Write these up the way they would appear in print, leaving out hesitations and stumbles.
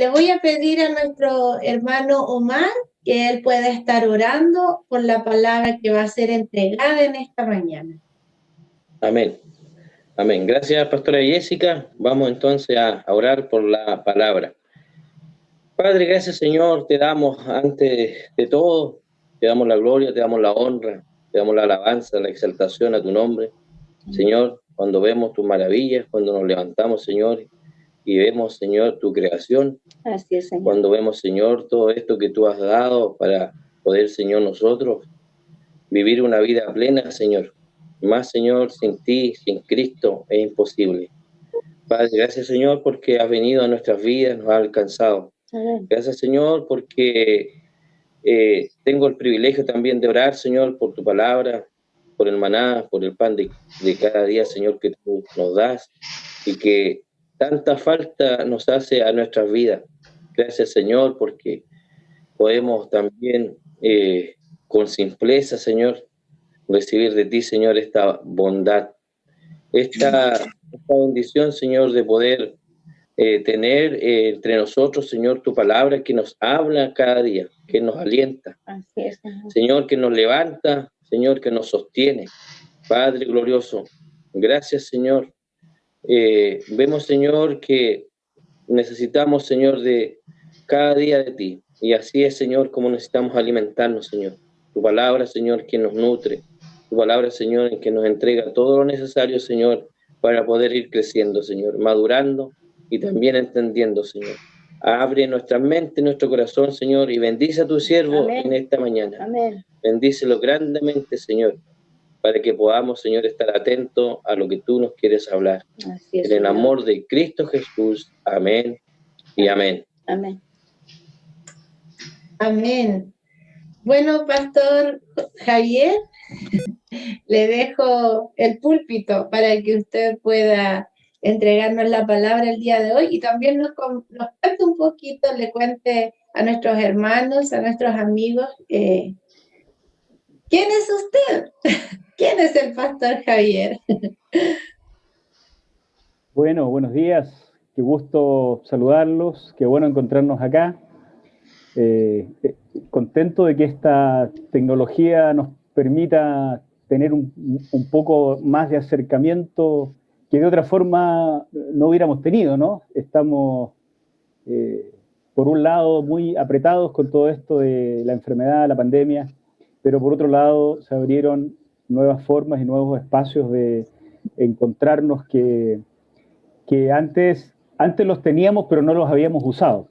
le voy a pedir a nuestro hermano Omar que él pueda estar orando por la palabra que va a ser entregada en esta mañana. Amén. Amén. Gracias, pastora Jessica. Vamos entonces a orar por la palabra. Padre, gracias, Señor. Te damos antes de todo, te damos la gloria, te damos la honra, te damos la alabanza, la exaltación a tu nombre. Señor, cuando vemos tus maravillas, cuando nos levantamos, Señor, y vemos, Señor, tu creación. Así es, Señor. Cuando vemos, Señor, todo esto que tú has dado para poder, Señor, nosotros vivir una vida plena, Señor. Más, Señor, sin ti, sin Cristo, es imposible. Padre, gracias, Señor, porque has venido a nuestras vidas, nos has alcanzado. Amén. Gracias, Señor, porque tengo el privilegio también de orar, Señor, por tu palabra, por el maná, por el pan de cada día, Señor, que tú nos das y que tanta falta nos hace a nuestras vidas. Gracias, Señor, porque podemos también con simpleza, Señor, recibir de ti, Señor, esta bondad, esta bendición, Señor, de poder tener entre nosotros, Señor, tu palabra que nos habla cada día, que nos alienta. Así es, Señor. Señor, que nos levanta, Señor, que nos sostiene. Padre glorioso, gracias, Señor. Vemos, Señor, que necesitamos, Señor, de cada día de ti. Y así es, Señor, como necesitamos alimentarnos, Señor. Tu palabra, Señor, que nos nutre. Tu palabra, Señor, en que nos entrega todo lo necesario, Señor, para poder ir creciendo, Señor, madurando y también entendiendo, Señor. Abre nuestra mente, nuestro corazón, Señor, y bendice a tu siervo Amén. en esta mañana. Amén. Bendícelo grandemente, Señor, para que podamos, Señor, estar atentos a lo que tú nos quieres hablar. Así es, En el Señor. amor de Cristo Jesús. Amén y amén. Amén. Amén. Bueno, Pastor Javier, le dejo el púlpito para que usted pueda entregarnos la palabra el día de hoy y también nos cuente un poquito, le cuente a nuestros hermanos, a nuestros amigos, ¿quién es usted? ¿Quién es el Pastor Javier? Bueno, buenos días, qué gusto saludarlos, qué bueno encontrarnos acá. Contento de que esta tecnología nos permita tener un poco más de acercamiento que de otra forma no hubiéramos tenido, ¿no? Estamos, por un lado, muy apretados con todo esto de la enfermedad, la pandemia, pero por otro lado se abrieron nuevas formas y nuevos espacios de encontrarnos que antes los teníamos, pero no los habíamos usado.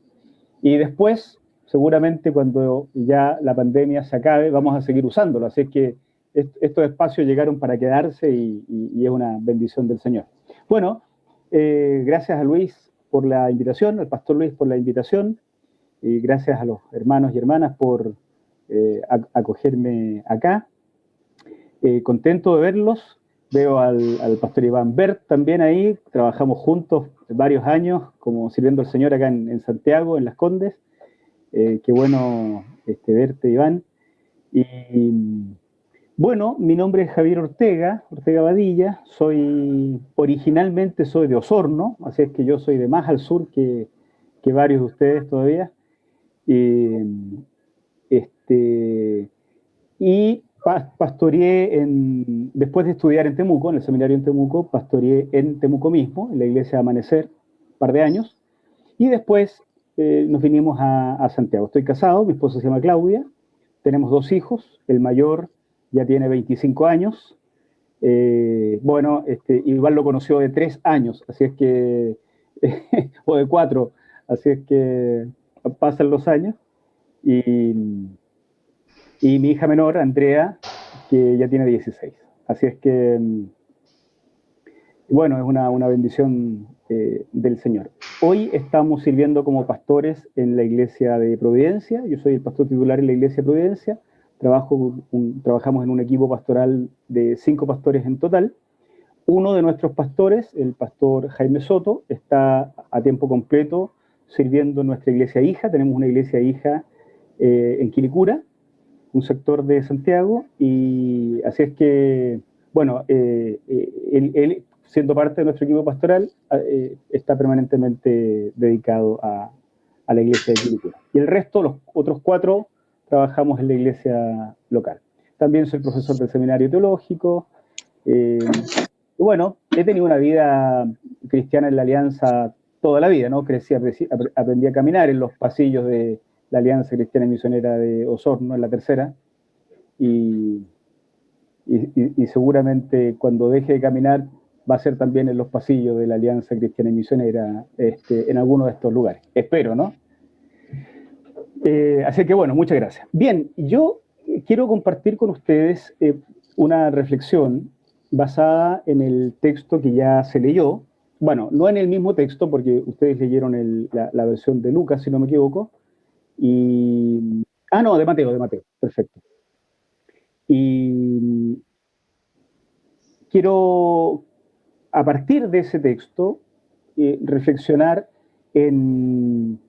Y después, seguramente cuando ya la pandemia se acabe, vamos a seguir usándolo. Así es que estos espacios llegaron para quedarse y es una bendición del Señor. Bueno, gracias a Luis por la invitación, al pastor Luis por la invitación, y gracias a los hermanos y hermanas por acogerme acá. Contento de verlos. Veo al pastor Iván Bert también ahí, trabajamos juntos varios años como sirviendo al Señor acá en Santiago, en Las Condes. Qué bueno verte, Iván. Y bueno, mi nombre es Javier Ortega Badilla, originalmente soy de Osorno, así es que yo soy de más al sur que varios de ustedes todavía. Y pastoreé después de estudiar en Temuco, en el seminario en Temuco, pastoreé en Temuco mismo, en la iglesia de Amanecer, un par de años, y después nos vinimos a Santiago. Estoy casado, mi esposa se llama Claudia, tenemos 2 hijos, el mayor ya tiene 25 años, Iván lo conoció de 3 años, así es que, o de 4, así es que pasan los años, y mi hija menor, Andrea, que ya tiene 16. Así es que, bueno, es una bendición del Señor. Hoy estamos sirviendo como pastores en la iglesia de Providencia. Yo soy el pastor titular en la iglesia de Providencia. Trabajamos en un equipo pastoral de 5 pastores en total. Uno de nuestros pastores, el pastor Jaime Soto, está a tiempo completo sirviendo en nuestra iglesia hija. Tenemos una iglesia hija en Quilicura, un sector de Santiago, y así es que, bueno, él, siendo parte de nuestro equipo pastoral, está permanentemente dedicado a a la iglesia de Quilicura. Y el resto, los otros 4, trabajamos en la iglesia local. También soy profesor del seminario teológico. Y bueno, he tenido una vida cristiana en la Alianza toda la vida, ¿no? Crecí, aprendí a caminar en los pasillos de la Alianza Cristiana y Misionera de Osorno, en la tercera, y seguramente cuando deje de caminar va a ser también en los pasillos de la Alianza Cristiana y Misionera, en alguno de estos lugares. Espero, ¿no? Así que bueno, muchas gracias. Bien, yo quiero compartir con ustedes una reflexión basada en el texto que ya se leyó. Bueno, no en el mismo texto, porque ustedes leyeron la versión de Lucas, si no me equivoco. No, de Mateo, perfecto. Y quiero, a partir de ese texto, reflexionar en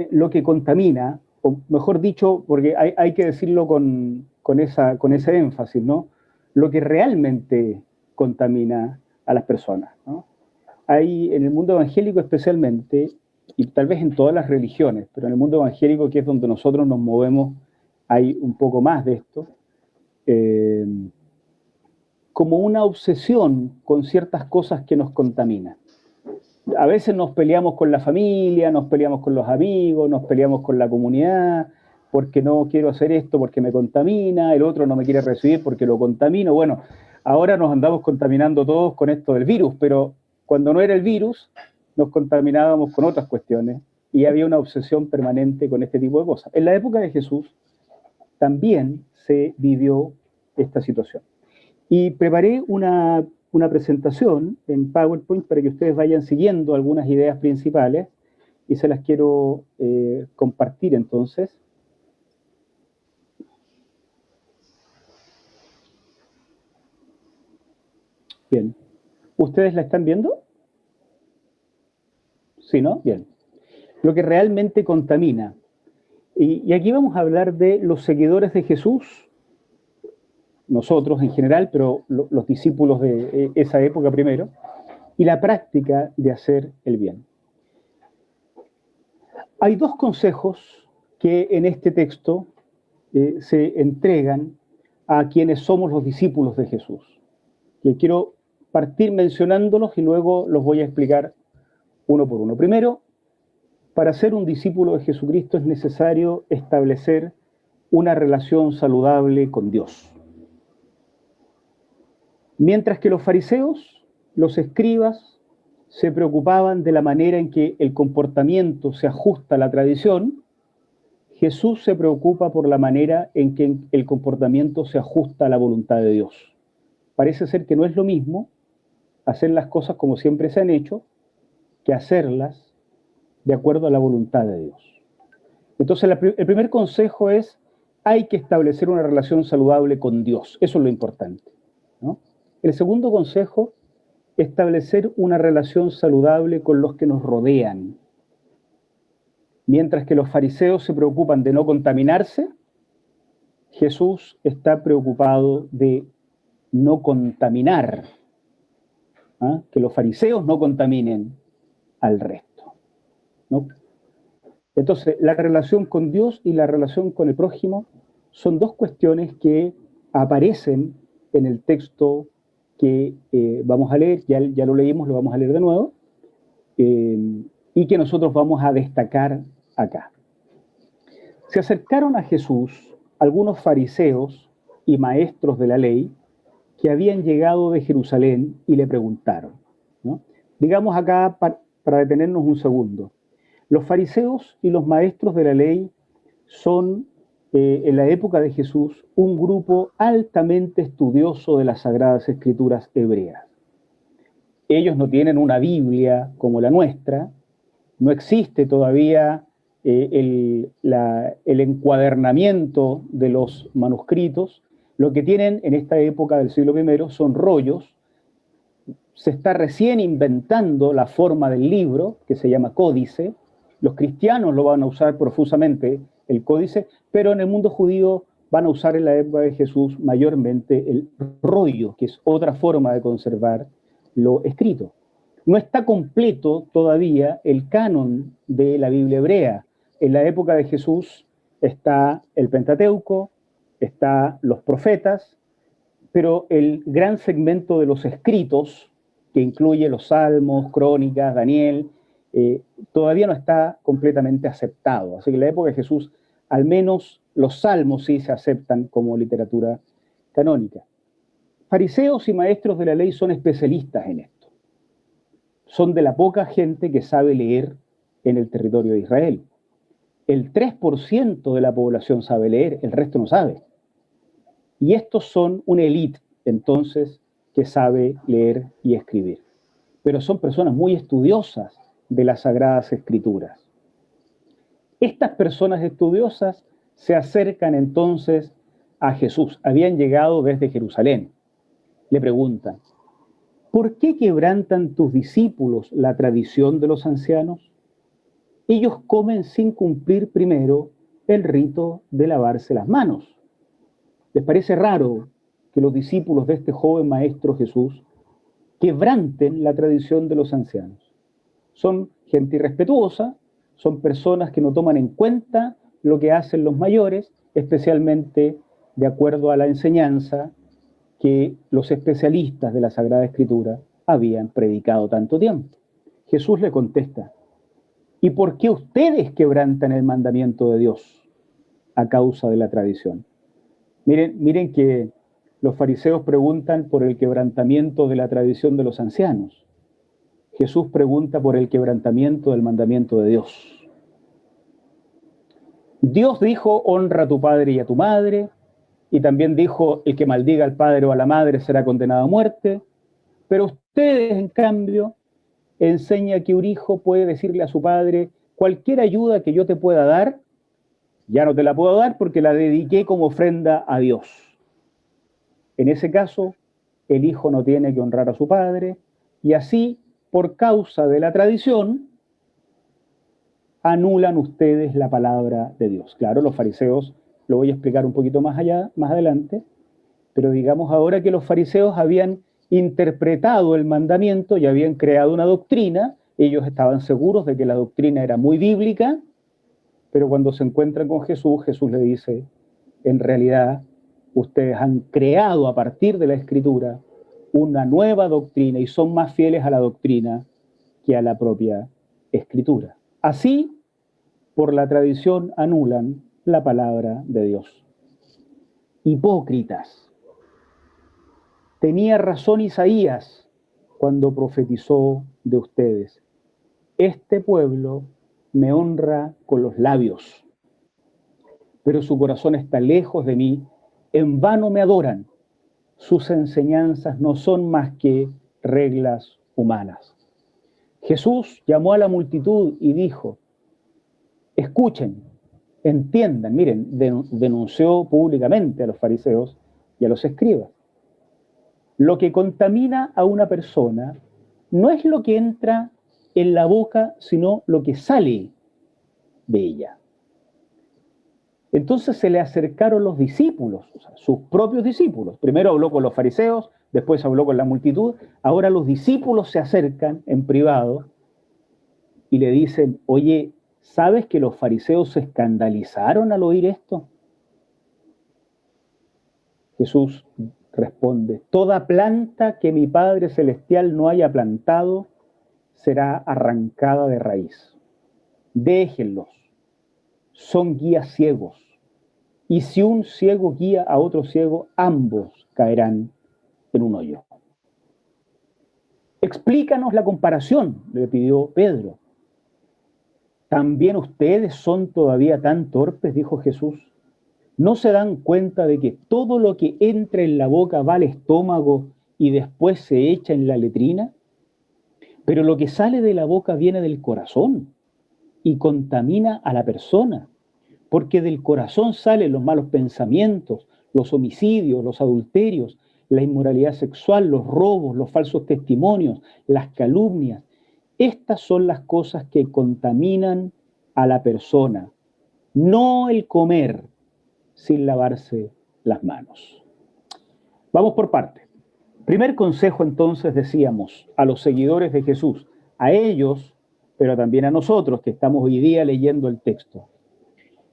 lo que contamina, o mejor dicho, porque hay que decirlo con ese énfasis, ¿no? Lo que realmente contamina a las personas, ¿no? Hay, en el mundo evangélico especialmente, y tal vez en todas las religiones, pero en el mundo evangélico, que es donde nosotros nos movemos, hay un poco más de esto, como una obsesión con ciertas cosas que nos contaminan. A veces nos peleamos con la familia, nos peleamos con los amigos, nos peleamos con la comunidad, porque no quiero hacer esto porque me contamina, el otro no me quiere recibir porque lo contamino. Bueno, ahora nos andamos contaminando todos con esto del virus, pero cuando no era el virus, nos contaminábamos con otras cuestiones y había una obsesión permanente con este tipo de cosas. En la época de Jesús también se vivió esta situación. Y preparé una presentación en PowerPoint para que ustedes vayan siguiendo algunas ideas principales y se las quiero compartir entonces. Bien. ¿Ustedes la están viendo? ¿Sí, no? Bien. Lo que realmente contamina. Y aquí vamos a hablar de los seguidores de Jesús, nosotros en general, pero los discípulos de esa época primero, y la práctica de hacer el bien. Hay 2 consejos que en este texto se entregan a quienes somos los discípulos de Jesús. Y quiero partir mencionándolos y luego los voy a explicar uno por uno. Primero, para ser un discípulo de Jesucristo es necesario establecer una relación saludable con Dios. Mientras que los fariseos, los escribas, se preocupaban de la manera en que el comportamiento se ajusta a la tradición, Jesús se preocupa por la manera en que el comportamiento se ajusta a la voluntad de Dios. Parece ser que no es lo mismo hacer las cosas como siempre se han hecho que hacerlas de acuerdo a la voluntad de Dios. Entonces, el primer consejo es: hay que establecer una relación saludable con Dios. Eso es lo importante, ¿no? El segundo consejo: establecer una relación saludable con los que nos rodean. Mientras que los fariseos se preocupan de no contaminarse, Jesús está preocupado de no contaminar, ¿ah? Que los fariseos no contaminen al resto, ¿no? Entonces, la relación con Dios y la relación con el prójimo son 2 cuestiones que aparecen en el texto que vamos a leer, ya lo leímos, lo vamos a leer de nuevo, y que nosotros vamos a destacar acá. Se acercaron a Jesús algunos fariseos y maestros de la ley que habían llegado de Jerusalén y le preguntaron, ¿no? Digamos acá, para detenernos un segundo, los fariseos y los maestros de la ley son, en la época de Jesús, un grupo altamente estudioso de las Sagradas Escrituras hebreas. Ellos no tienen una Biblia como la nuestra, no existe todavía el encuadernamiento de los manuscritos. Lo que tienen en esta época del siglo I son rollos. Se está recién inventando la forma del libro, que se llama códice. Los cristianos lo van a usar profusamente, el códice, pero en el mundo judío van a usar en la época de Jesús mayormente el rollo, que es otra forma de conservar lo escrito. No está completo todavía el canon de la Biblia hebrea. En la época de Jesús está el Pentateuco, está los profetas, pero el gran segmento de los escritos, que incluye los Salmos, Crónicas, Daniel, todavía no está completamente aceptado. Así que en la época de Jesús, al menos los Salmos sí se aceptan como literatura canónica. Fariseos y maestros de la ley son especialistas en esto. Son de la poca gente que sabe leer en el territorio de Israel. El 3% de la población sabe leer, el resto no sabe. Y estos son una élite, entonces, que sabe leer y escribir. Pero son personas muy estudiosas de las Sagradas Escrituras. Estas personas estudiosas se acercan entonces a Jesús. Habían llegado desde Jerusalén. Le preguntan, ¿por qué quebrantan tus discípulos la tradición de los ancianos? Ellos comen sin cumplir primero el rito de lavarse las manos. ¿Les parece raro que los discípulos de este joven maestro Jesús quebranten la tradición de los ancianos? Son gente irrespetuosa, son personas que no toman en cuenta lo que hacen los mayores, especialmente de acuerdo a la enseñanza que los especialistas de la Sagrada Escritura habían predicado tanto tiempo. Jesús le contesta, ¿y por qué ustedes quebrantan el mandamiento de Dios a causa de la tradición? Miren que los fariseos preguntan por el quebrantamiento de la tradición de los ancianos. Jesús pregunta por el quebrantamiento del mandamiento de Dios. Dios dijo, honra a tu padre y a tu madre, y también dijo, el que maldiga al padre o a la madre será condenado a muerte, pero ustedes, en cambio, enseñan que un hijo puede decirle a su padre, cualquier ayuda que yo te pueda dar, ya no te la puedo dar porque la dediqué como ofrenda a Dios. En ese caso, el hijo no tiene que honrar a su padre, y así, por causa de la tradición, anulan ustedes la palabra de Dios. Claro, los fariseos, lo voy a explicar un poquito más adelante, pero digamos ahora que los fariseos habían interpretado el mandamiento y habían creado una doctrina, ellos estaban seguros de que la doctrina era muy bíblica, pero cuando se encuentran con Jesús, Jesús le dice, en realidad, ustedes han creado a partir de la Escritura una nueva doctrina y son más fieles a la doctrina que a la propia Escritura. Así, por la tradición anulan la palabra de Dios. Hipócritas. Tenía razón Isaías cuando profetizó de ustedes. Este pueblo me honra con los labios, pero su corazón está lejos de mí, en vano me adoran. Sus enseñanzas no son más que reglas humanas. Jesús llamó a la multitud y dijo, escuchen, entiendan, miren, denunció públicamente a los fariseos y a los escribas. Lo que contamina a una persona no es lo que entra en la boca, sino lo que sale de ella. Entonces se le acercaron los discípulos, o sea, sus propios discípulos. Primero habló con los fariseos, después habló con la multitud. Ahora los discípulos se acercan en privado y le dicen, oye, ¿sabes que los fariseos se escandalizaron al oír esto? Jesús responde, toda planta que mi Padre Celestial no haya plantado será arrancada de raíz. Déjenlos, son guías ciegos. Y si un ciego guía a otro ciego, ambos caerán en un hoyo. Explícanos la comparación, le pidió Pedro. ¿También ustedes son todavía tan torpes?, dijo Jesús. ¿No se dan cuenta de que todo lo que entra en la boca va al estómago y después se echa en la letrina? Pero lo que sale de la boca viene del corazón y contamina a la persona, porque del corazón salen los malos pensamientos, los homicidios, los adulterios, la inmoralidad sexual, los robos, los falsos testimonios, las calumnias. Estas son las cosas que contaminan a la persona, no el comer sin lavarse las manos. Vamos por partes. Primer consejo entonces decíamos a los seguidores de Jesús, a ellos, pero también a nosotros que estamos hoy día leyendo el texto.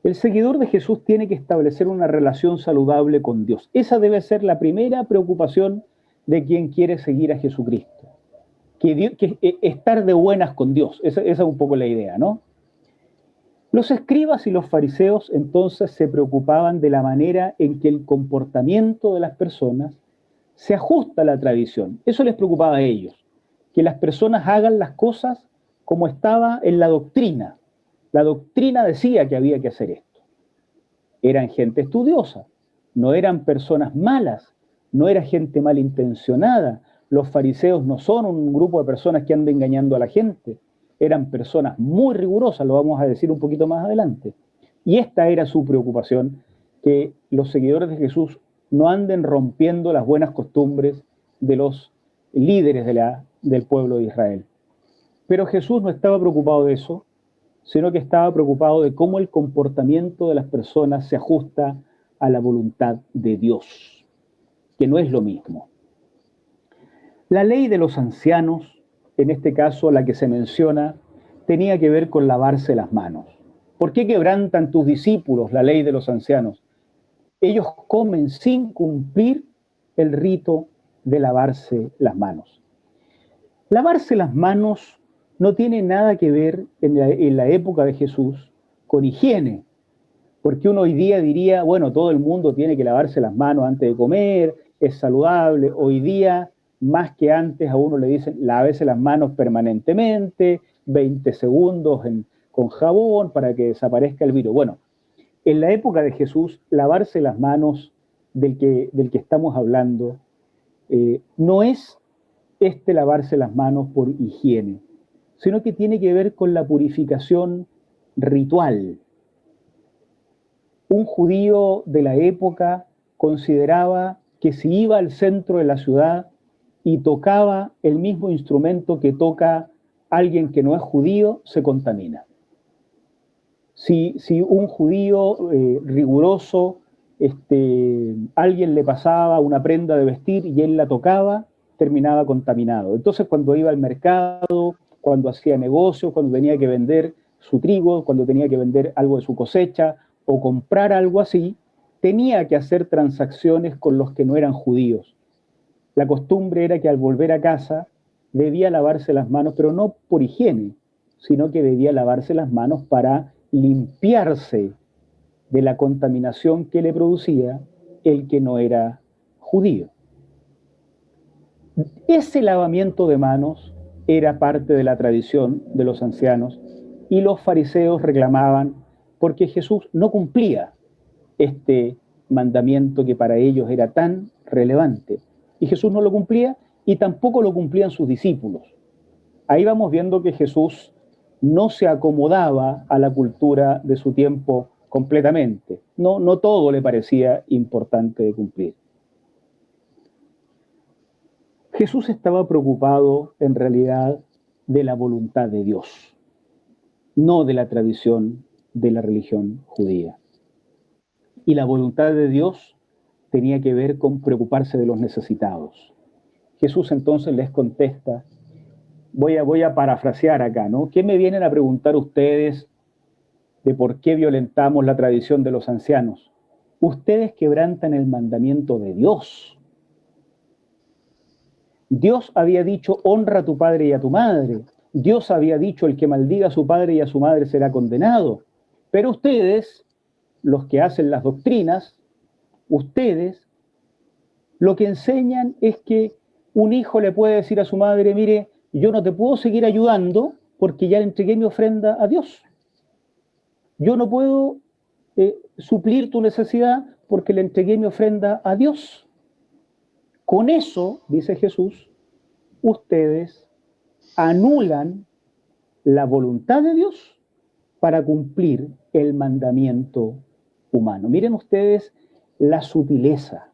El seguidor de Jesús tiene que establecer una relación saludable con Dios. Esa debe ser la primera preocupación de quien quiere seguir a Jesucristo. Estar de buenas con Dios, esa es un poco la idea, ¿no? Los escribas y los fariseos entonces se preocupaban de la manera en que el comportamiento de las personas se ajusta a la tradición. Eso les preocupaba a ellos, que las personas hagan las cosas como estaba en la doctrina. La doctrina decía que había que hacer esto. Eran gente estudiosa, no eran personas malas, no era gente malintencionada. Los fariseos no son un grupo de personas que andan engañando a la gente. Eran personas muy rigurosas, lo vamos a decir un poquito más adelante. Y esta era su preocupación, que los seguidores de Jesús no anden rompiendo las buenas costumbres de los líderes del pueblo de Israel. Pero Jesús no estaba preocupado de eso, sino que estaba preocupado de cómo el comportamiento de las personas se ajusta a la voluntad de Dios, que no es lo mismo. La ley de los ancianos, en este caso la que se menciona, tenía que ver con lavarse las manos. ¿Por qué quebrantan tus discípulos la ley de los ancianos? Ellos comen sin cumplir el rito de lavarse las manos. Lavarse las manos no tiene nada que ver en la época de Jesús con higiene, porque uno hoy día diría, bueno, todo el mundo tiene que lavarse las manos antes de comer, es saludable. Hoy día, más que antes, a uno le dicen, lávese las manos permanentemente, 20 segundos con jabón para que desaparezca el virus. Bueno, en la época de Jesús, lavarse las manos del que estamos hablando no es lavarse las manos por higiene, sino que tiene que ver con la purificación ritual. Un judío de la época consideraba que si iba al centro de la ciudad y tocaba el mismo instrumento que toca alguien que no es judío, se contamina. Si un judío riguroso, alguien le pasaba una prenda de vestir y él la tocaba, terminaba contaminado. Entonces, cuando iba al mercado, cuando hacía negocios, cuando tenía que vender su trigo, cuando tenía que vender algo de su cosecha o comprar algo así, tenía que hacer transacciones con los que no eran judíos. La costumbre era que al volver a casa debía lavarse las manos, pero no por higiene, sino que debía lavarse las manos para limpiarse de la contaminación que le producía el que no era judío. Ese lavamiento de manos era parte de la tradición de los ancianos y los fariseos reclamaban porque Jesús no cumplía este mandamiento que para ellos era tan relevante. Y Jesús no lo cumplía y tampoco lo cumplían sus discípulos. Ahí vamos viendo que Jesús no se acomodaba a la cultura de su tiempo completamente. No todo le parecía importante de cumplir. Jesús estaba preocupado en realidad de la voluntad de Dios, no de la tradición de la religión judía. Y la voluntad de Dios tenía que ver con preocuparse de los necesitados. Jesús entonces les contesta, voy a parafrasear acá, ¿no? ¿Qué me vienen a preguntar ustedes de por qué violentamos la tradición de los ancianos? Ustedes quebrantan el mandamiento de Dios. Dios había dicho, honra a tu padre y a tu madre. Dios había dicho, el que maldiga a su padre y a su madre será condenado. Pero ustedes, los que hacen las doctrinas, ustedes, lo que enseñan es que un hijo le puede decir a su madre, mire, yo no te puedo seguir ayudando porque ya le entregué mi ofrenda a Dios. Yo no puedo suplir tu necesidad porque le entregué mi ofrenda a Dios. Con eso, dice Jesús, ustedes anulan la voluntad de Dios para cumplir el mandamiento humano. Miren ustedes la sutileza.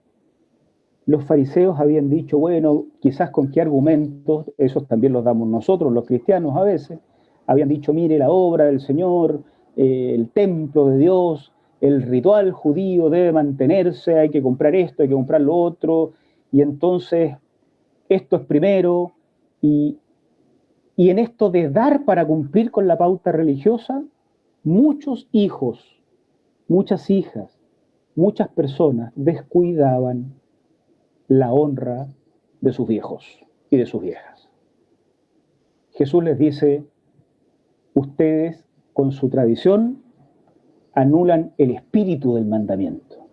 Los fariseos habían dicho, bueno, quizás con qué argumentos, esos también los damos nosotros, los cristianos a veces, habían dicho, mire, la obra del Señor, el templo de Dios, el ritual judío debe mantenerse, hay que comprar esto, hay que comprar lo otro, y entonces esto es primero, y en esto de dar para cumplir con la pauta religiosa, muchos hijos, muchas hijas, muchas personas descuidaban la honra de sus viejos y de sus viejas. Jesús les dice, ustedes con su tradición anulan el espíritu del mandamiento,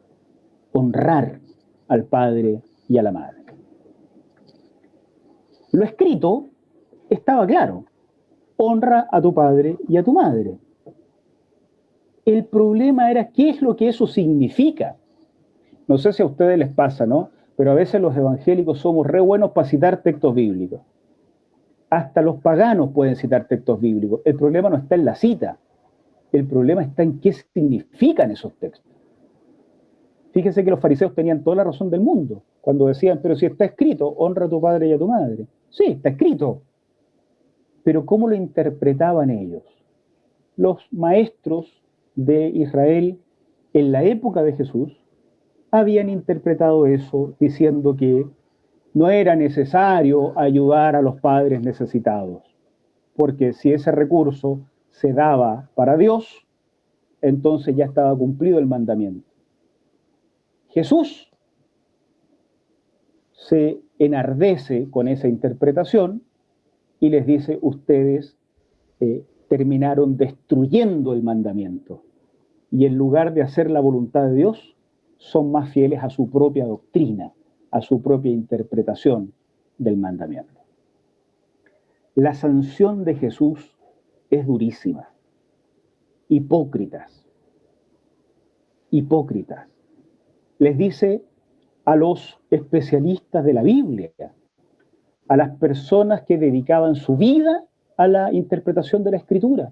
honrar al padre y a la madre. Lo escrito estaba claro, honra a tu padre y a tu madre. El problema era qué es lo que eso significa. No sé si a ustedes les pasa, ¿no? Pero a veces los evangélicos somos re buenos para citar textos bíblicos. Hasta los paganos pueden citar textos bíblicos. El problema no está en la cita. El problema está en qué significan esos textos. Fíjense que los fariseos tenían toda la razón del mundo cuando decían, pero si está escrito, honra a tu padre y a tu madre. Sí, está escrito. Pero ¿cómo lo interpretaban ellos? Los maestros de Israel en la época de Jesús habían interpretado eso diciendo que no era necesario ayudar a los padres necesitados, porque si ese recurso se daba para Dios, entonces ya estaba cumplido el mandamiento. Jesús se enardece con esa interpretación y les dice, ustedes terminaron destruyendo el mandamiento y en lugar de hacer la voluntad de Dios, son más fieles a su propia doctrina, a su propia interpretación del mandamiento. La sanción de Jesús es durísima. Hipócritas. Hipócritas. Les dice a los especialistas de la Biblia, a las personas que dedicaban su vida a la interpretación de la Escritura,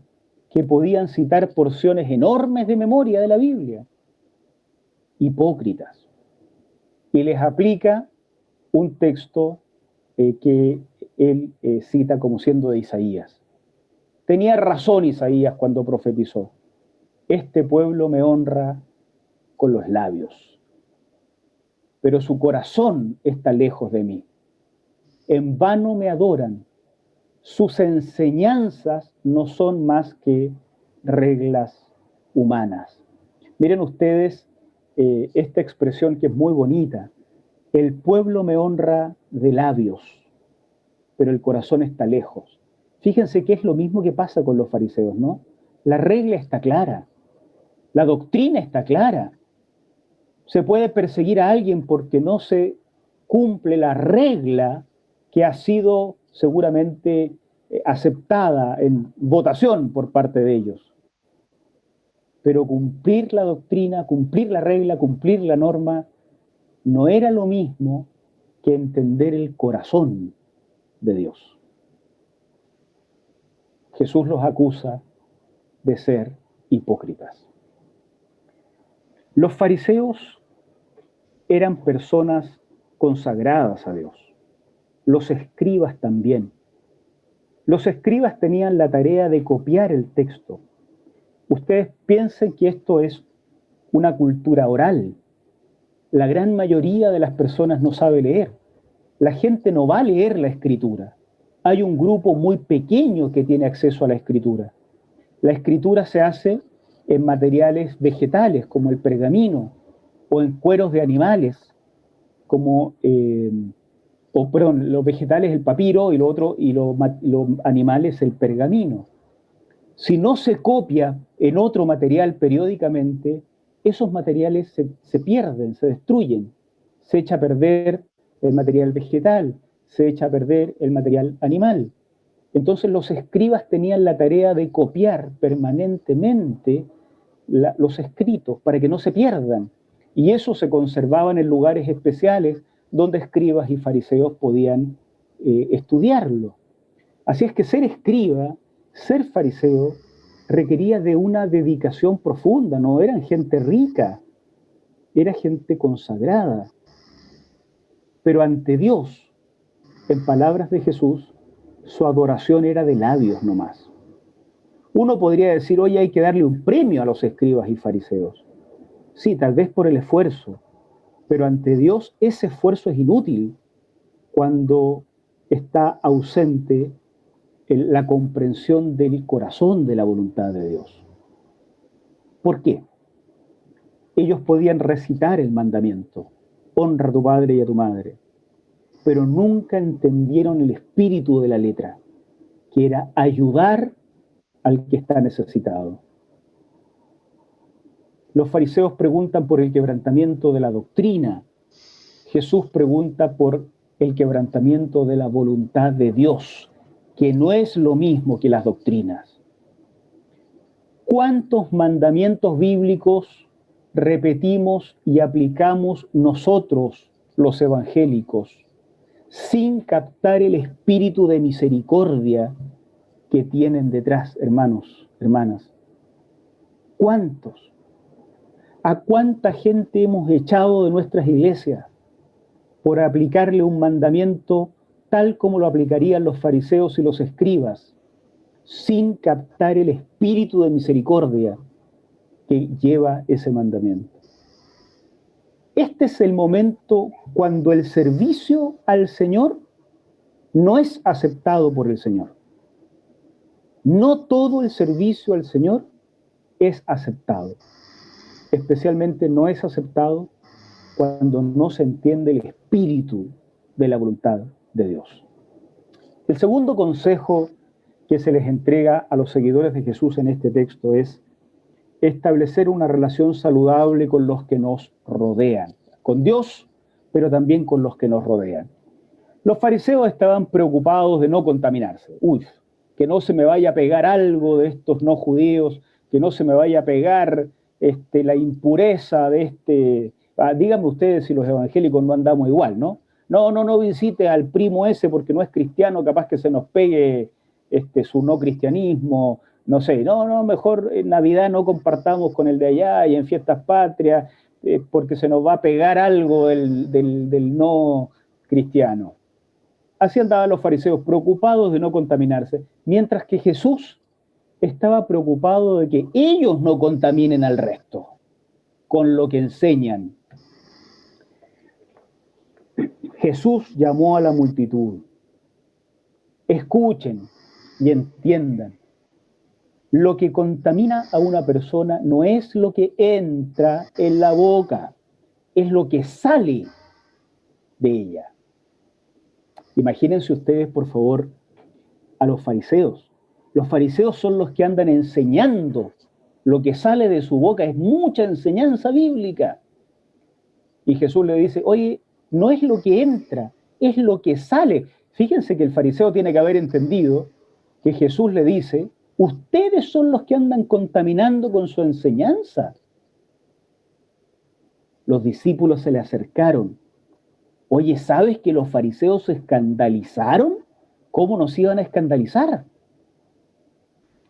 que podían citar porciones enormes de memoria de la Biblia. Hipócritas. Y les aplica un texto que él cita como siendo de Isaías. Tenía razón Isaías cuando profetizó, este pueblo me honra con los labios, pero su corazón está lejos de mí. En vano me adoran, sus enseñanzas no son más que reglas humanas. Miren ustedes esta expresión que es muy bonita. El pueblo me honra de labios, pero el corazón está lejos. Fíjense que es lo mismo que pasa con los fariseos, ¿no? La regla está clara, la doctrina está clara. Se puede perseguir a alguien porque no se cumple la regla que ha sido seguramente aceptada en votación por parte de ellos. Pero cumplir la doctrina, cumplir la regla, cumplir la norma, no era lo mismo que entender el corazón de Dios. Jesús los acusa de ser hipócritas. Los fariseos eran personas consagradas a Dios. Los escribas también. Los escribas tenían la tarea de copiar el texto. Ustedes piensen que esto es una cultura oral. La gran mayoría de las personas no sabe leer. La gente no va a leer la escritura. Hay un grupo muy pequeño que tiene acceso a la escritura. La escritura se hace en materiales vegetales como el pergamino o en cueros de animales como los vegetales el papiro y los animales el pergamino. Si no se copia en otro material periódicamente, esos materiales se pierden, se destruyen. Se echa a perder el material vegetal, se echa a perder el material animal. Entonces los escribas tenían la tarea de copiar permanentemente los escritos para que no se pierdan. Y eso se conservaban en lugares especiales donde escribas y fariseos podían estudiarlo. Así es que ser escriba, ser fariseo, requería de una dedicación profunda, no eran gente rica, era gente consagrada. Pero ante Dios, en palabras de Jesús, su adoración era de labios nomás. Uno podría decir, oye, hay que darle un premio a los escribas y fariseos. Sí, tal vez por el esfuerzo, pero ante Dios ese esfuerzo es inútil, cuando está ausente la comprensión del corazón de la voluntad de Dios. ¿Por qué? Ellos podían recitar el mandamiento, honra a tu padre y a tu madre, pero nunca entendieron el espíritu de la letra, que era ayudar al que está necesitado. Los fariseos preguntan por el quebrantamiento de la doctrina. Jesús pregunta por el quebrantamiento de la voluntad de Dios, que no es lo mismo que las doctrinas. ¿Cuántos mandamientos bíblicos repetimos y aplicamos nosotros, los evangélicos, sin captar el espíritu de misericordia que tienen detrás, hermanos, hermanas? ¿Cuántos? ¿A cuánta gente hemos echado de nuestras iglesias por aplicarle un mandamiento tal como lo aplicarían los fariseos y los escribas, sin captar el espíritu de misericordia que lleva ese mandamiento? Este es el momento cuando el servicio al Señor no es aceptado por el Señor. No todo el servicio al Señor es aceptado. Especialmente no es aceptado cuando no se entiende el espíritu de la voluntad de Dios. El segundo consejo que se les entrega a los seguidores de Jesús en este texto es establecer una relación saludable con los que nos rodean, con Dios, pero también con los que nos rodean. Los fariseos estaban preocupados de no contaminarse. Uy, que no se me vaya a pegar algo de estos no judíos, que no se me vaya a pegar la impureza de este... díganme ustedes si los evangélicos no andamos igual, ¿no? No visite al primo ese porque no es cristiano, capaz que se nos pegue su no cristianismo, no sé, mejor en Navidad no compartamos con el de allá y en fiestas patrias, porque se nos va a pegar algo del no cristiano. Así andaban los fariseos, preocupados de no contaminarse, mientras que Jesús estaba preocupado de que ellos no contaminen al resto con lo que enseñan. Jesús llamó a la multitud. Escuchen y entiendan. Lo que contamina a una persona no es lo que entra en la boca, es lo que sale de ella. Imagínense ustedes, por favor, a los fariseos. Los fariseos son los que andan enseñando. Lo que sale de su boca es mucha enseñanza bíblica. Y Jesús le dice, oye, no es lo que entra, es lo que sale. Fíjense que el fariseo tiene que haber entendido que Jesús le dice, ustedes son los que andan contaminando con su enseñanza. Los discípulos se le acercaron. Oye, ¿sabes que los fariseos se escandalizaron? ¿Cómo nos iban a escandalizar?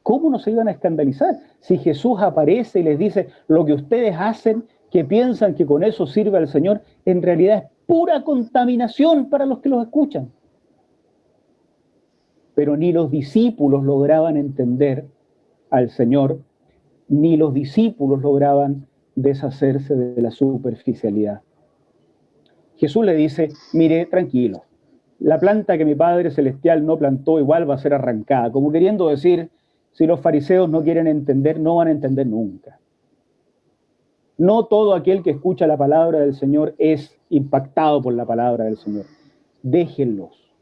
¿Cómo no se iban a escandalizar? Si Jesús aparece y les dice, lo que ustedes hacen, que piensan que con eso sirve al Señor, en realidad es pura contaminación para los que los escuchan. Pero ni los discípulos lograban entender al Señor, ni los discípulos lograban deshacerse de la superficialidad. Jesús le dice, mire, tranquilo, la planta que mi Padre Celestial no plantó igual va a ser arrancada, como queriendo decir, si los fariseos no quieren entender, no van a entender nunca. No todo aquel que escucha la palabra del Señor es impactado por la palabra del Señor. Déjenlos.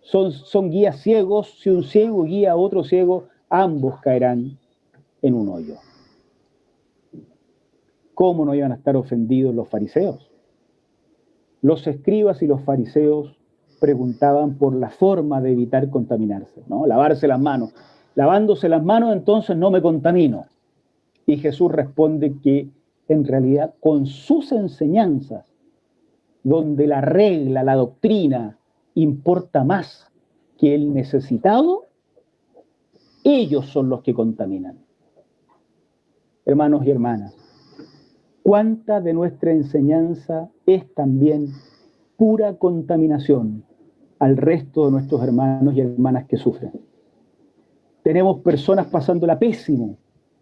Son guías ciegos. Si un ciego guía a otro ciego, ambos caerán en un hoyo. ¿Cómo no iban a estar ofendidos los fariseos? Los escribas y los fariseos preguntaban por la forma de evitar contaminarse, ¿no? Lavarse las manos. Lavándose las manos, entonces no me contamino. Y Jesús responde que en realidad con sus enseñanzas, donde la regla, la doctrina, importa más que el necesitado, ellos son los que contaminan. Hermanos y hermanas, ¿cuánta de nuestra enseñanza es también pura contaminación al resto de nuestros hermanos y hermanas que sufren? Tenemos personas pasándola pésimo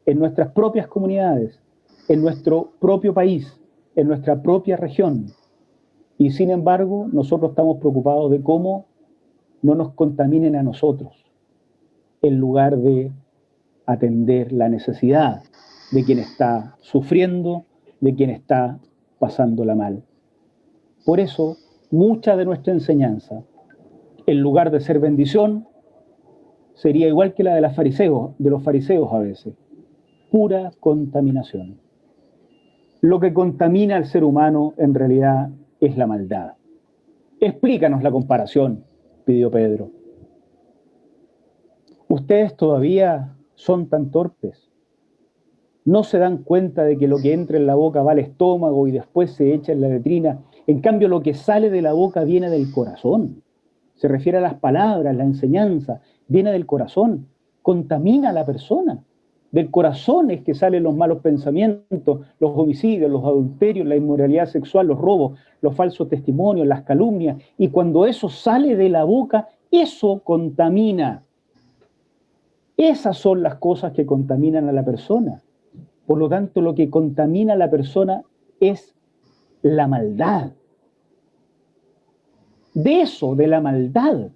en nuestras propias comunidades, en nuestro propio país, en nuestra propia región. Y sin embargo, nosotros estamos preocupados de cómo no nos contaminen a nosotros, en lugar de atender la necesidad de quien está sufriendo, de quien está pasándola mal. Por eso, mucha de nuestra enseñanza, en lugar de ser bendición, sería igual que la de los fariseos a veces, pura contaminación. Lo que contamina al ser humano en realidad es la maldad. Explícanos la comparación, pidió Pedro. Ustedes todavía son tan torpes. No se dan cuenta de que lo que entra en la boca va al estómago y después se echa en la letrina. En cambio, lo que sale de la boca viene del corazón. Se refiere a las palabras, la enseñanza, viene del corazón. Contamina a la persona. Del corazón es que salen los malos pensamientos, los homicidios, los adulterios, la inmoralidad sexual, los robos, los falsos testimonios, las calumnias. Y cuando eso sale de la boca, eso contamina. Esas son las cosas que contaminan a la persona. Por lo tanto, lo que contamina a la persona es la maldad. De eso, de la maldad,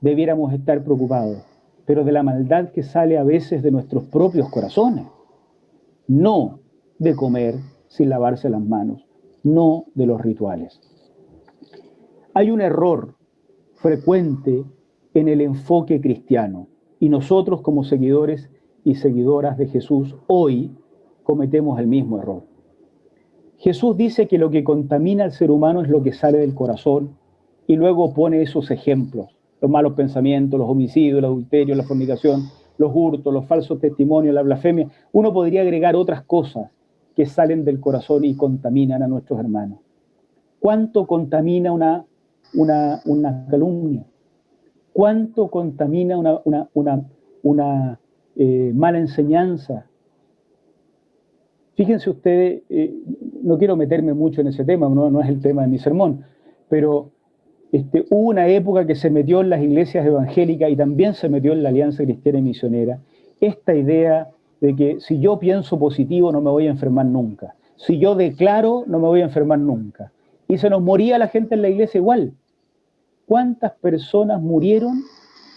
debiéramos estar preocupados, pero de la maldad que sale a veces de nuestros propios corazones, no de comer sin lavarse las manos, no de los rituales. Hay un error frecuente en el enfoque cristiano y nosotros como seguidores y seguidoras de Jesús hoy cometemos el mismo error. Jesús dice que lo que contamina al ser humano es lo que sale del corazón y luego pone esos ejemplos, los malos pensamientos, los homicidios, el adulterio, la fornicación, los hurtos, los falsos testimonios, la blasfemia. Uno podría agregar otras cosas que salen del corazón y contaminan a nuestros hermanos. ¿Cuánto contamina una calumnia? ¿Cuánto contamina una mala enseñanza? Fíjense ustedes, no quiero meterme mucho en ese tema, no es el tema de mi sermón, pero hubo una época que se metió en las iglesias evangélicas y también se metió en la Alianza Cristiana y Misionera esta idea de que si yo pienso positivo no me voy a enfermar nunca, si yo declaro no me voy a enfermar nunca. Y se nos moría la gente en la iglesia igual. ¿Cuántas personas murieron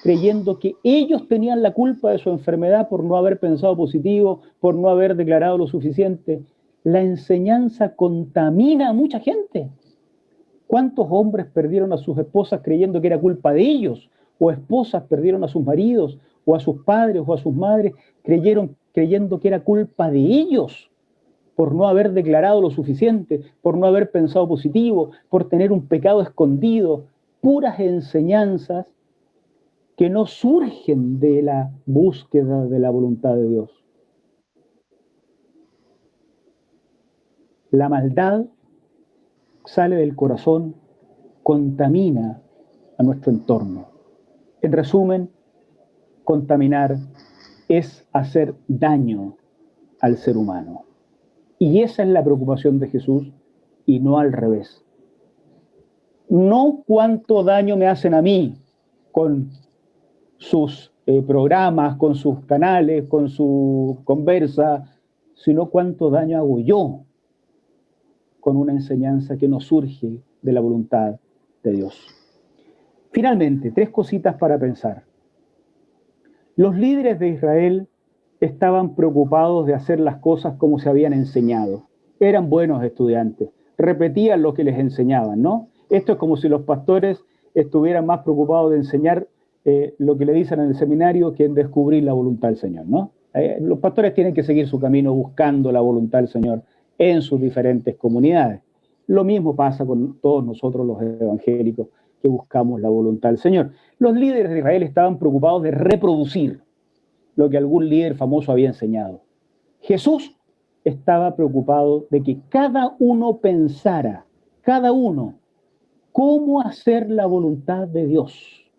creyendo que ellos tenían la culpa de su enfermedad por no haber pensado positivo, por no haber declarado lo suficiente? La enseñanza contamina a mucha gente. ¿Cuántos hombres perdieron a sus esposas creyendo que era culpa de ellos? O esposas perdieron a sus maridos, o a sus padres, o a sus madres, creyendo que era culpa de ellos por no haber declarado lo suficiente, por no haber pensado positivo, por tener un pecado escondido. Puras enseñanzas que no surgen de la búsqueda de la voluntad de Dios. La maldad sale del corazón, contamina a nuestro entorno. En resumen, contaminar es hacer daño al ser humano. Y esa es la preocupación de Jesús y no al revés. No cuánto daño me hacen a mí con sus programas, con sus canales, con su conversa, sino cuánto daño hago yo con una enseñanza que no surge de la voluntad de Dios. Finalmente, 3 cositas para pensar. Los líderes de Israel estaban preocupados de hacer las cosas como se habían enseñado. Eran buenos estudiantes, repetían lo que les enseñaban, ¿no? Esto es como si los pastores estuvieran más preocupados de enseñar lo que le dicen en el seminario que en descubrir la voluntad del Señor, ¿no? Los pastores tienen que seguir su camino buscando la voluntad del Señor en sus diferentes comunidades. Lo mismo pasa con todos nosotros los evangélicos que buscamos la voluntad del Señor. Los líderes de Israel estaban preocupados de reproducir lo que algún líder famoso había enseñado. Jesús estaba preocupado de que cada uno pensara, cada uno, cómo hacer la voluntad de Dios.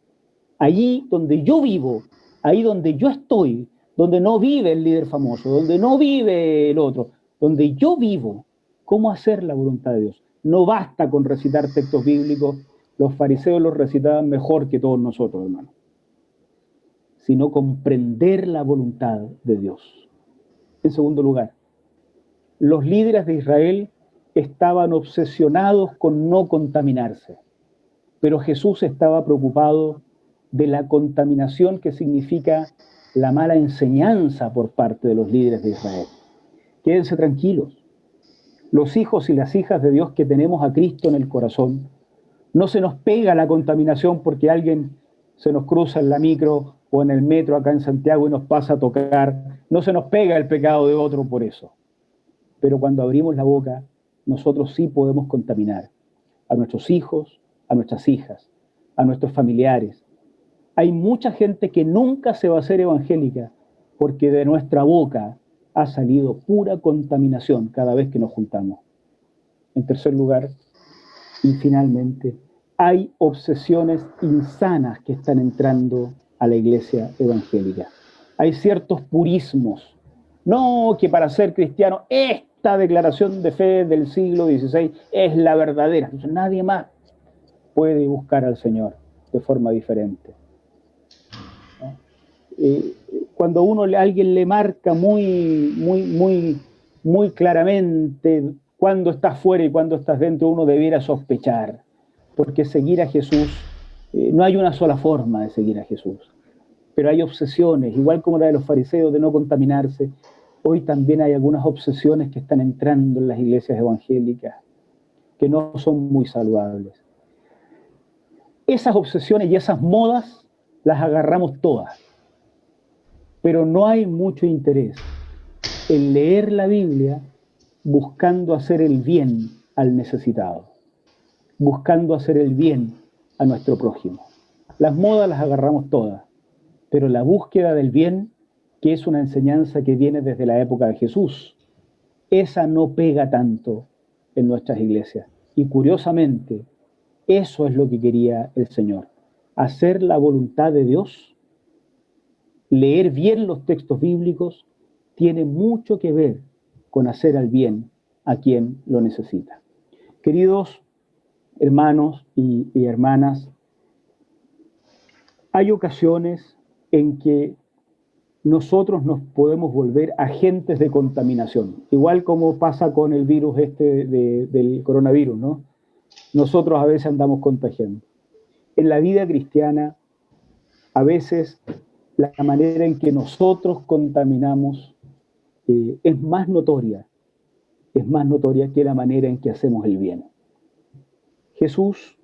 Allí donde yo vivo, ahí donde yo estoy, donde no vive el líder famoso, donde no vive el otro, donde yo vivo, cómo hacer la voluntad de Dios. No basta con recitar textos bíblicos, los fariseos los recitaban mejor que todos nosotros, hermanos, sino comprender la voluntad de Dios. En segundo lugar, los líderes de Israel estaban obsesionados con no contaminarse, pero Jesús estaba preocupado de la contaminación que significa la mala enseñanza por parte de los líderes de Israel. Quédense tranquilos. Los hijos y las hijas de Dios que tenemos a Cristo en el corazón, no se nos pega la contaminación porque alguien se nos cruza en la micro o en el metro acá en Santiago y nos pasa a tocar. No se nos pega el pecado de otro por eso. Pero cuando abrimos la boca, nosotros sí podemos contaminar a nuestros hijos, a nuestras hijas, a nuestros familiares. Hay mucha gente que nunca se va a hacer evangélica porque de nuestra boca ha salido pura contaminación cada vez que nos juntamos. En tercer lugar, y finalmente, hay obsesiones insanas que están entrando a la iglesia evangélica. Hay ciertos purismos. No, que para ser cristiano, esta declaración de fe del siglo XVI es la verdadera. Entonces, nadie más puede buscar al Señor de forma diferente. Cuando alguien le marca muy claramente cuándo estás fuera y cuándo estás dentro, uno debiera sospechar, porque seguir a Jesús, no hay una sola forma de seguir a Jesús, pero hay obsesiones, igual como la de los fariseos de no contaminarse. Hoy también hay algunas obsesiones que están entrando en las iglesias evangélicas, que no son muy saludables. Esas obsesiones y esas modas las agarramos todas, pero no hay mucho interés en leer la Biblia buscando hacer el bien al necesitado, buscando hacer el bien a nuestro prójimo. Las modas las agarramos todas, pero la búsqueda del bien, que es una enseñanza que viene desde la época de Jesús, esa no pega tanto en nuestras iglesias. Y curiosamente, eso es lo que quería el Señor, hacer la voluntad de Dios. Leer bien los textos bíblicos tiene mucho que ver con hacer al bien a quien lo necesita. Queridos hermanos y hermanas, hay ocasiones en que nosotros nos podemos volver agentes de contaminación, igual como pasa con el virus del coronavirus, ¿no? Nosotros a veces andamos contagiando. En la vida cristiana, a veces la manera en que nosotros contaminamos es más notoria que la manera en que hacemos el bien. Jesús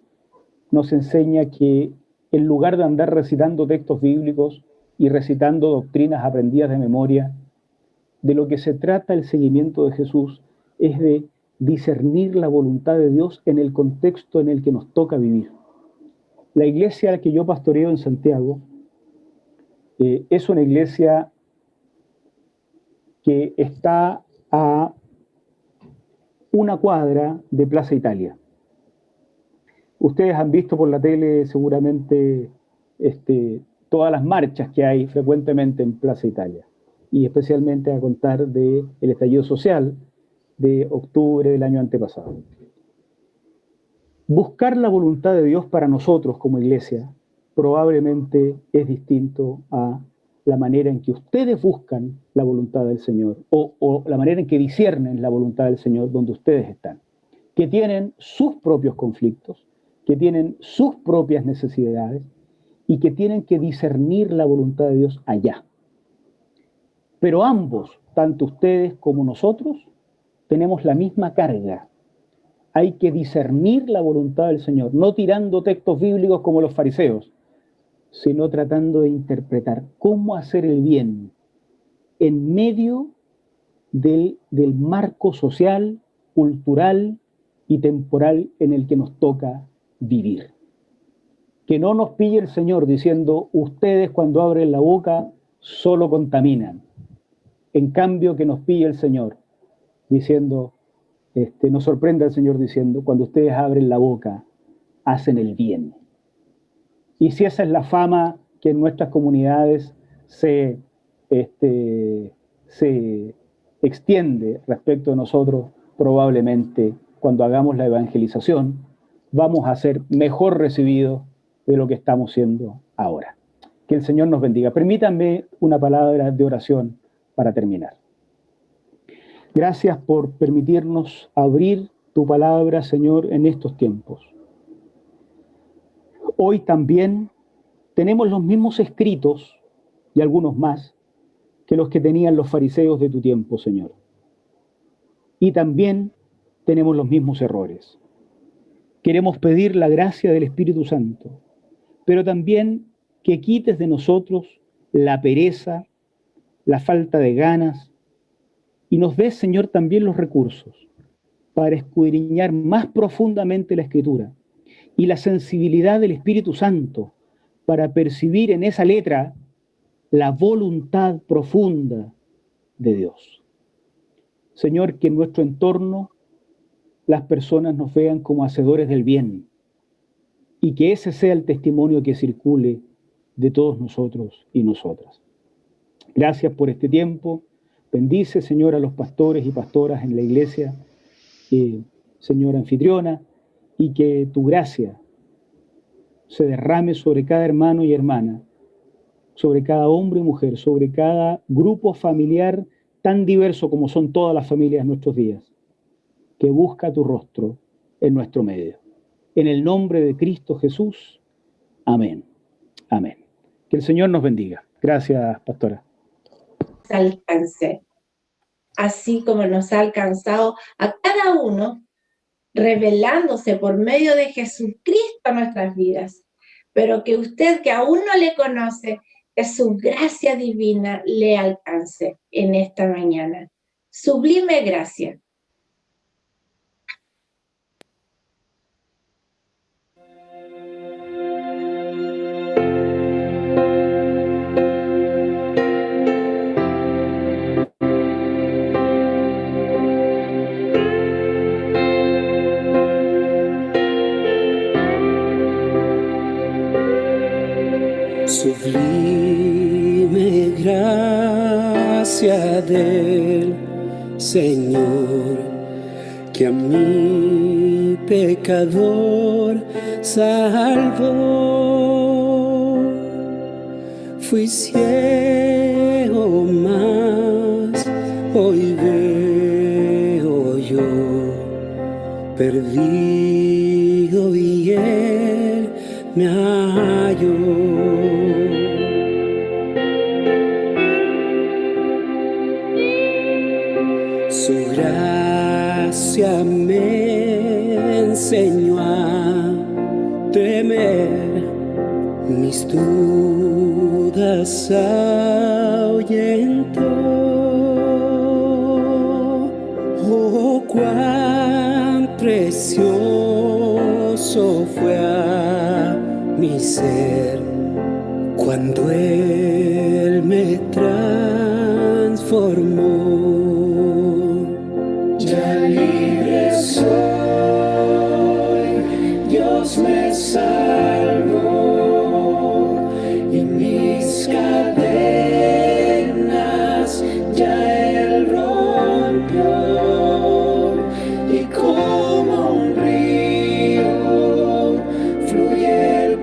nos enseña que en lugar de andar recitando textos bíblicos y recitando doctrinas aprendidas de memoria, de lo que se trata el seguimiento de Jesús es de discernir la voluntad de Dios en el contexto en el que nos toca vivir. La iglesia a la que yo pastoreo en Santiago es una iglesia que está a una cuadra de Plaza Italia. Ustedes han visto por la tele seguramente todas las marchas que hay frecuentemente en Plaza Italia, y especialmente a contar del estallido social de octubre del año antepasado. Buscar la voluntad de Dios para nosotros como iglesia probablemente es distinto a la manera en que ustedes buscan la voluntad del Señor o la manera en que disciernen la voluntad del Señor donde ustedes están, que tienen sus propios conflictos, que tienen sus propias necesidades y que tienen que discernir la voluntad de Dios allá. Pero ambos, tanto ustedes como nosotros, tenemos la misma carga. Hay que discernir la voluntad del Señor, no tirando textos bíblicos como los fariseos, sino tratando de interpretar cómo hacer el bien en medio del marco social, cultural y temporal en el que nos toca vivir. Que no nos pille el Señor diciendo, ustedes cuando abren la boca solo contaminan. En cambio, que nos pille el Señor diciendo, nos sorprenda el Señor diciendo, cuando ustedes abren la boca, hacen el bien. Y si esa es la fama que en nuestras comunidades se extiende respecto a nosotros, probablemente cuando hagamos la evangelización vamos a ser mejor recibidos de lo que estamos siendo ahora. Que el Señor nos bendiga. Permítanme una palabra de oración para terminar. Gracias por permitirnos abrir tu palabra, Señor, en estos tiempos. Hoy también tenemos los mismos escritos, y algunos más, que los que tenían los fariseos de tu tiempo, Señor. Y también tenemos los mismos errores. Queremos pedir la gracia del Espíritu Santo, pero también que quites de nosotros la pereza, la falta de ganas, y nos des, Señor, también los recursos para escudriñar más profundamente la Escritura y la sensibilidad del Espíritu Santo para percibir en esa letra la voluntad profunda de Dios. Señor, que en nuestro entorno las personas nos vean como hacedores del bien y que ese sea el testimonio que circule de todos nosotros y nosotras. Gracias por este tiempo. Bendice, Señor, a los pastores y pastoras en la iglesia, Señor anfitriona, y que tu gracia se derrame sobre cada hermano y hermana, sobre cada hombre y mujer, sobre cada grupo familiar tan diverso como son todas las familias de nuestros días, que busca tu rostro en nuestro medio. En el nombre de Cristo Jesús. Amén. Amén. Que el Señor nos bendiga. Gracias, pastora. Alcance, así como nos ha alcanzado a cada uno, revelándose por medio de Jesucristo a nuestras vidas, pero que usted que aún no le conoce, que su gracia divina le alcance en esta mañana. Sublime gracia. Sublime gracia del Señor, que a mi pecador salvó. Fui ciego, mas hoy veo yo, perdido y Él me halló. Su gracia me enseñó a temer, mis dudas ahuyentó. Oh, cuán precioso fue a mi ser cuando Él me transformó. Ya libre soy, Dios me salvó y mis cadenas ya Él rompió, y como un río fluye el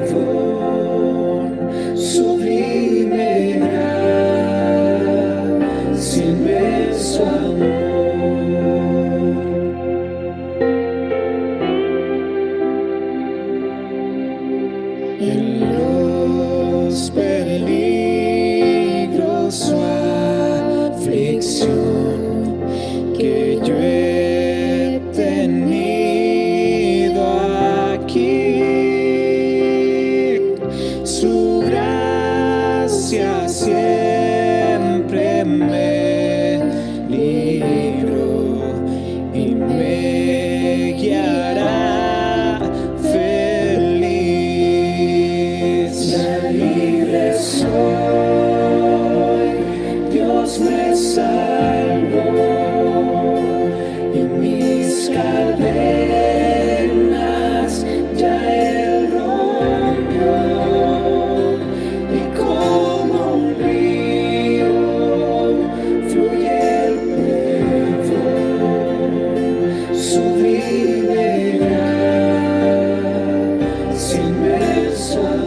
perdón. Sublime gracia, inmenso amor. En los peligros su aflicción que yo he tenido aquí, su gracia siempre me libró y me guiará feliz. Ya libre soy, Dios me salvó y mis cadenas ya Él rompió, y como un río fluye el perdón. Sublime gracia, inmenso amor.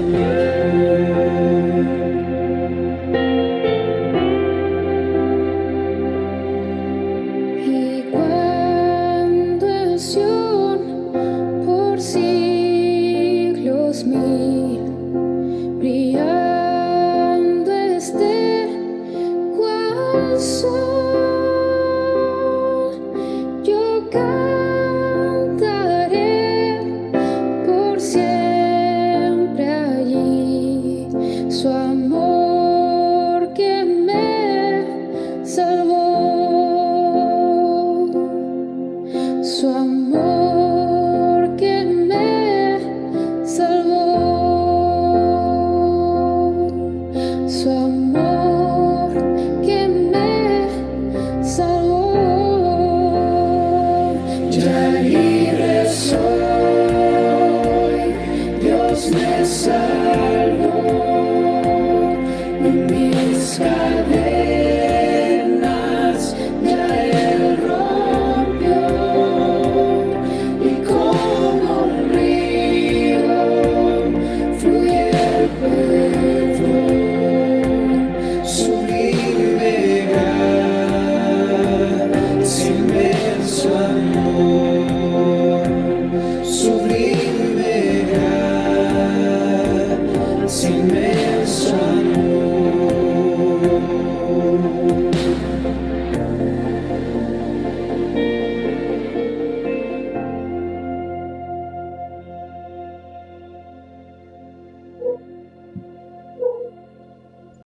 God.